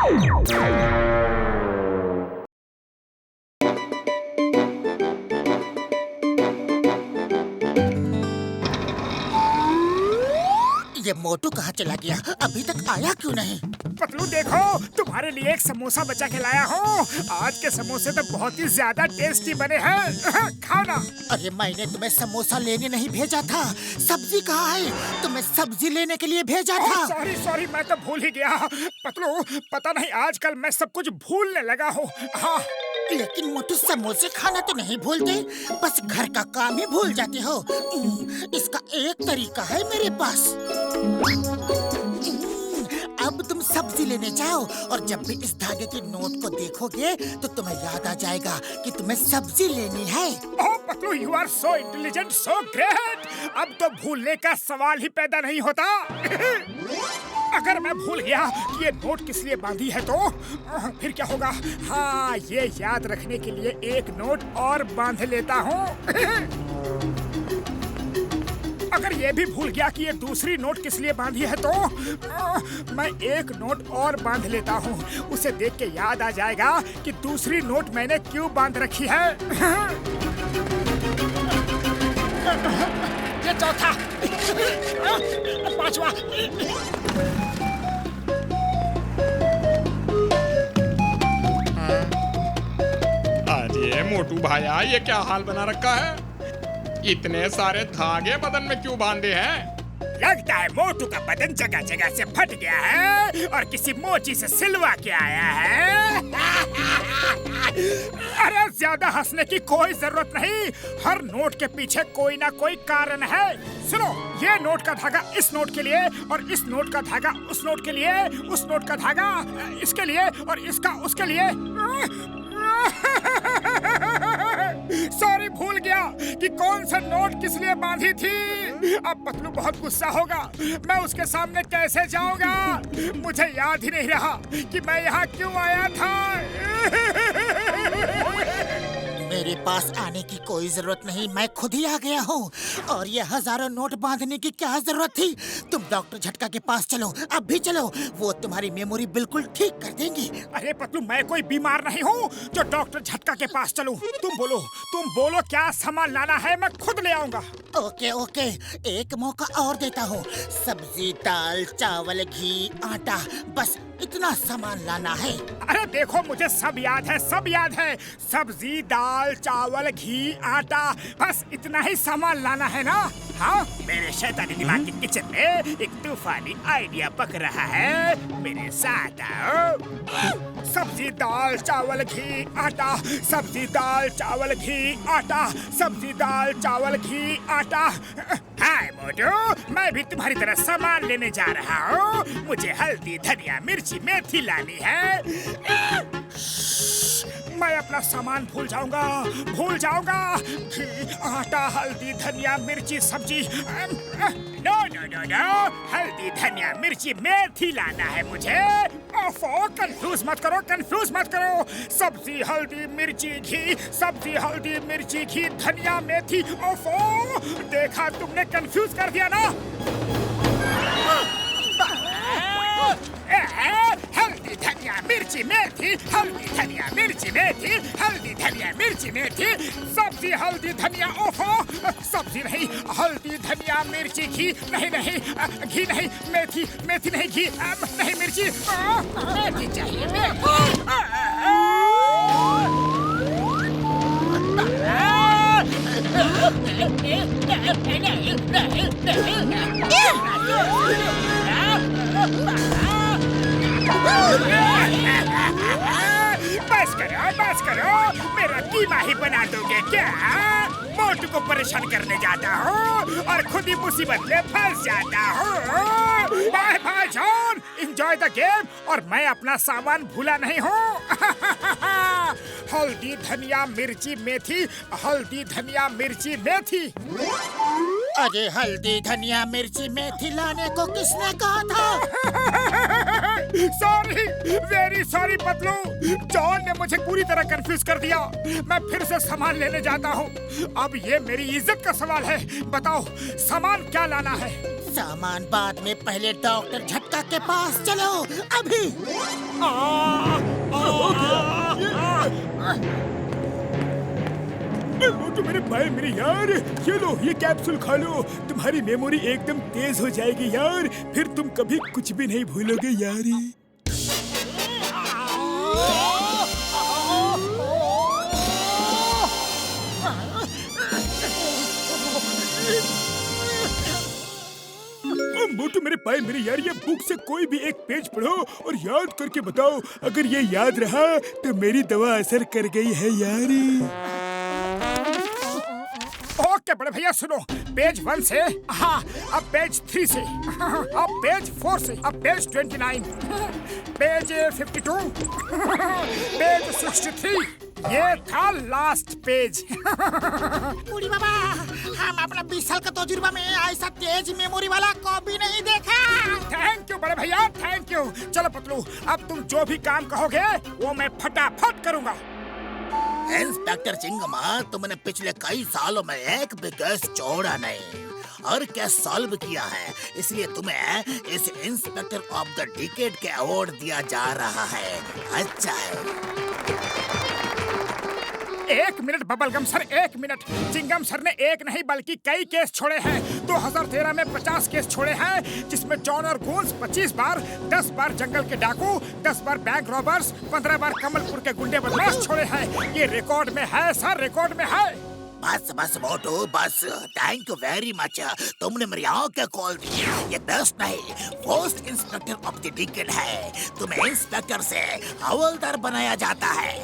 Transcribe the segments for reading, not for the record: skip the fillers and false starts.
ये मोटू कहाँ चला गया? अभी तक आया क्यों नहीं? पतलू देखो, तुम्हारे लिए एक समोसा बचा के लाया हूँ। आज के समोसे तो बहुत ही ज्यादा टेस्टी बने हैं। खाओ ना। अरे मैंने तुम्हें समोसा लेने नहीं भेजा था। सब्जी कहाँ है? तुम्हें सब्जी लेने के लिए भेजा था। सॉरी सॉरी, मैं तो भूल ही गया। पतलू, पता नहीं आजकल मैं सब कुछ भूलने लगा हूँ। हाँ, लेकिन मोटू समोसे खाना तो नहीं भूलते, बस घर का काम ही भूल जाते हो। इसका एक तरीका है मेरे पास। अब तुम सब्जी लेने जाओ और जब भी इस धागे के नोट को देखोगे तो तुम्हें याद आ जाएगा कि तुम्हें सब्जी लेनी है। Oh Patlu, you are so intelligent, so great. अब तो भूलने का सवाल ही पैदा नहीं होता। अगर मैं भूल गया कि ये नोट किस लिए बांधी है तो फिर क्या होगा? हाँ, ये याद रखने के लिए एक नोट और बांध लेता हूँ। अगर ये भी भूल गया कि ये दूसरी नोट किस लिए बांधी है तो मैं एक नोट और बांध लेता हूँ। उसे देख के याद आ जाएगा कि दूसरी नोट मैंने क्यों बांध रखी है। ये चौथा, पांचवा। अरे मोटू भाया, ये क्या हाल बना रखा है? इतने सारे धागे बदन में क्यों बांधे हैं? लगता है मोटू का बदन जगह जगह से फट गया है और किसी मोची से सिलवा के आया है। अरे ज्यादा हंसने की कोई जरूरत नहीं। हर नोट के पीछे कोई ना कोई कारण है। सुनो, ये नोट का धागा इस नोट के लिए और इस नोट का धागा उस नोट के लिए, उस नोट का धागा इसके लिए और इसका उसके लिए। सॉरी, भूल गया कि कौन सा नोट किस लिए बांधी थी। अब पतलू बहुत गुस्सा होगा। मैं उसके सामने कैसे जाऊंगा? मुझे याद ही नहीं रहा कि मैं यहाँ क्यों आया था। मेरे पास आने की कोई जरूरत नहीं, मैं खुद ही आ गया हूँ। और ये हजारों नोट बांधने की क्या जरूरत थी? तुम डॉक्टर झटका के पास चलो, अब भी चलो। वो तुम्हारी मेमोरी बिल्कुल ठीक कर देंगी। अरे पतलू, मैं कोई बीमार नहीं हूँ जो डॉक्टर झटका के पास चलूं। तुम बोलो क्या सामान लाना है, मैं खुद ले आऊंगा। ओके ओके, एक मौका और देता हूँ। सब्जी, दाल, चावल, घी, आटा, बस इतना सामान लाना है। अरे देखो, मुझे सब याद है, सब याद है। सब्जी, दाल, चावल, घी, आटा, बस इतना ही सामान लाना है ना? हाँ, मेरे शैतानी दिमाग के किचन में एक तूफानी आइडिया पक रहा है। मेरे साथ आओ। सब्जी, दाल, चावल, घी, आटा। सब्जी, दाल, चावल, घी, आटा। सब्जी, दाल, चावल, घी, आटा। हाय मोटू, मैं भी तुम्हारी तरह सामान लेने जा रहा हूँ। मुझे हल्दी, धनिया, मिर्ची, मेथी लानी है। मैं अपना सामान भूल जाऊंगा। घी, आटा, हल्दी, धनिया, मिर्ची, सब्जी। नो नो नो नो, हल्दी, धनिया, मिर्ची, मेथी लाना है मुझे। ओफो, कंफ्यूज मत करो। सब्जी, हल्दी, मिर्ची, घी। सब्जी, हल्दी, मिर्ची, घी, धनिया, मेथी। ओफो, देखा, तुमने कंफ्यूज कर दिया ना। हल्दी, धनिया, मिर्ची, मेथी। हल्दी, धनिया, मिर्ची, मेथी। हल्दी, धनिया, मिर्ची, मेथी। सब्जी, हल्दी, धनिया। ओफो, सब्जी नहीं, हल्दी, धनिया, मिर्ची, घी। नहीं, घी नहीं, मेथी नहीं, घी नहीं, मिर्ची। मेथी चाहिए, बस करो, मेरा कीमा ही बना दोगे क्या? मोटू को परेशान करने जाता हूँ और खुद ही मुसीबत में फंस जाता हूँ। Bye bye John, enjoy the game. और मैं अपना सामान भूला नहीं हूँ। हल्दी, धनिया, मिर्ची, मेथी। हल्दी, धनिया, मिर्ची, मेथी। अरे हल्दी, धनिया, मिर्ची, मेथी लाने को किसने कहा था? Sorry, very sorry Patlu. John ने मुझे पूरी तरह कंफ्यूज कर दिया। मैं फिर से सामान लेने जाता हूँ। अब ये मेरी इज्जत का सवाल है। बताओ, सामान क्या लाना है? सामान बाद में, पहले डॉक्टर झटका के पास चलो अभी। मोटू मेरे भाई मेरे यार, ये लो ये कैप्सूल खा लो, तुम्हारी मेमोरी एकदम तेज हो जाएगी यार, फिर तुम कभी कुछ भी नहीं भूलोगे यार। मोटू मेरे भाई मेरे यार, ये बुक से कोई भी एक पेज पढ़ो और याद करके बताओ, अगर ये याद रहा तो मेरी दवा असर कर गई है यार। ओके बड़े भैया सुनो, पेज 1 से, हाँ अब पेज 3 से, अब पेज 4 से, अब पेज 29, पेज 52, पेज 63, ये था लास्ट पेज। बूढ़ी बाबा, हम अपना 20 साल का तजुर्बा में ऐसा तेज मेमोरी वाला कॉपी नहीं देखा। थैंक यू बड़े भैया, थैंक यू। चलो पतलू, अब तुम जो भी काम कहोगे वो मैं फटाफट करूँगा। इंस्पेक्टर चिंगमा, तुमने पिछले कई सालों में एक भी केस छोड़ा नहीं और केस सॉल्व किया है, इसलिए तुम्हें इस इंस्पेक्टर ऑफ द डिकेड के अवार्ड दिया जा रहा है। अच्छा है। 1 minute bubblegum sir, 1 minute. Chewing gum sir ने एक नहीं बल्कि कई केस छोड़े हैं। 2013 में 50 केस छोड़े हैं, जिसमें जॉन और गूंस 25 बार, 10 बार जंगल के डाकू, 10 बार बैंक रॉबर्स, 15 बार कमलपुर के गुंडे बदमाश छोड़े हैं। ये रिकॉर्ड में है सर, रिकॉर्ड में है। बस बस मोटू बस, थैंक यू वेरी मच, तुमने मेरी आंखें खोल दी। ये बेस्ट नहीं, first inspector of the decade है। तुम्हें इंस्पेक्टर से हवलदार बनाया जाता है।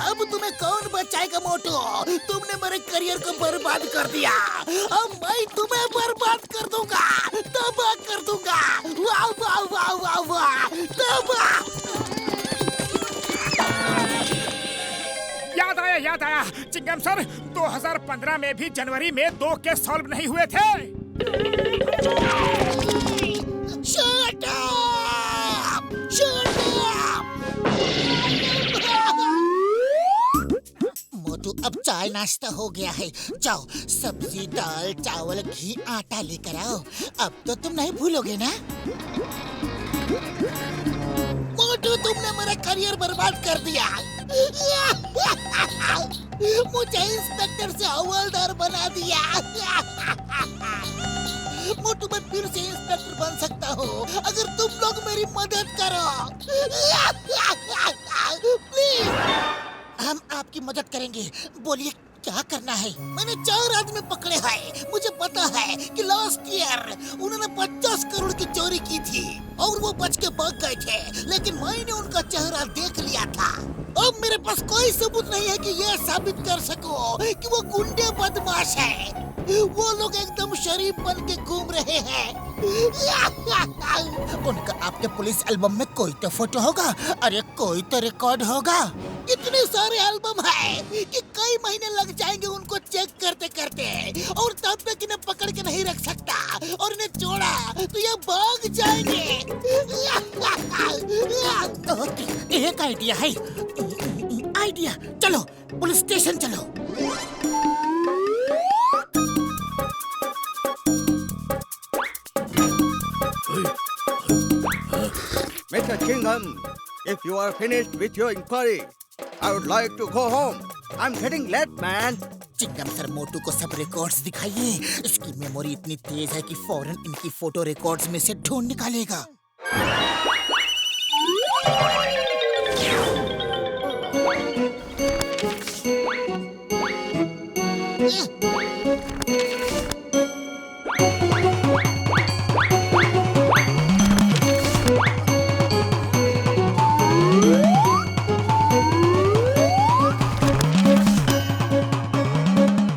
अब तुम्हें कौन बचाएगा मोटू? तुमने मेरे करियर को बर्बाद कर दिया, अब मैं तुम्हें बर्बाद कर दूंगा, तबाह कर दूंगा। वाह वाह वाह वाह वाह, तबाह। याद आया चिंगम सर, 2015 में भी जनवरी में 2 केस सॉल्व नहीं हुए थे। Shut up! Shut up! मोटू, अब चाय नाश्ता हो गया है, जाओ सब्जी दाल चावल घी आटा लेकर आओ। अब तो तुम नहीं भूलोगे ना? मोटू, तुमने मेरा करियर बर्बाद कर दिया। मुझे इंस्पेक्टर से हवलदार बना दिया। मोटू, मैं फिर से इंस्पेक्टर बन सकता हूँ अगर तुम लोग मेरी मदद करो। प्लीज, हम आपकी मदद करेंगे, बोलिए क्या करना है? मैंने 4 आदमी पकड़े हैं। मुझे पता है कि लास्ट ईयर उन्होंने 50 करोड़ की चोरी की थी और वो बच के भाग गए थे, लेकिन मैंने उनका चेहरा देख लिया था। अब मेरे पास कोई सबूत नहीं है कि ये साबित कर सको कि वो गुंडे बदमाश है। वो लोग एकदम शरीफ बन के घूम रहे हैं। उनका आपके पुलिस एल्बम में कोई तो फोटो होगा, अरे कोई तो रिकॉर्ड होगा। इतने सारे एल्बम है कि कई महीने लग जाएंगे उनको चेक करते करते, और तब तक इन्हें पकड़ के नहीं रख सकता, और इन्हें छोड़ा तो ये भाग जाएंगे। एक आइडिया है, आइडिया, चलो पुलिस स्टेशन चलो। Mr. Chingham, if you are finished with your inquiry, I would like to go home. I'm getting late, man. Chingam sir, Motu को सब रिकॉर्ड्स दिखाइए। इसकी मेमोरी इतनी तेज है कि फौरन इनकी फोटो रिकॉर्ड्स में से ढूंढ निकालेगा।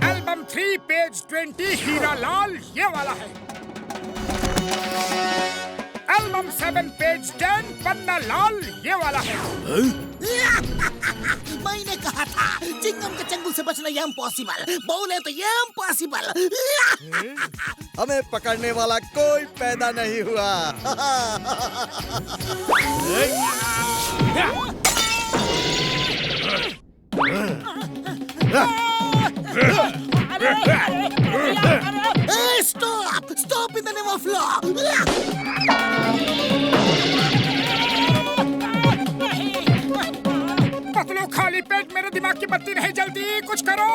एल्बम 3 पेज 20 हीरा लाल ये वाला है। एल्बम 7 पेज 10 पन्ना लाल ये वाला है। मैंने कहा था चिंगम के चंगुल से बचना ये इम्पॉसिबल, बोले तो ये इम्पॉसिबल। हमें पकड़ने वाला कोई पैदा नहीं हुआ। Stop stop in the name of law. Patlu खाली पेट मेरे दिमाग की बत्ती नहीं जलती, कुछ करो।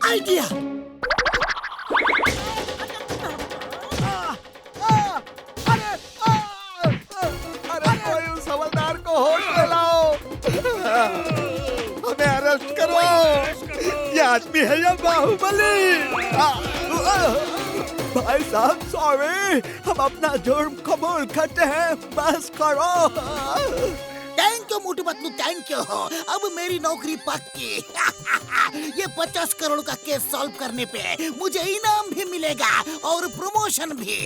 आइडिया। अरे कोई उस हवलदार को होश में लाओ, हमें अरेस्ट करो। ये आदमी है या बाहुबली? भाई साहब सॉरी, हम अपना जुर्म कबूल करते हैं, बस करो। Thank you Motu Patlu, thank you. अब मेरी नौकरी पक्की। ये 50 करोड़ का केस सॉल्व करने पे मुझे इनाम भी मिलेगा और प्रमोशन भी।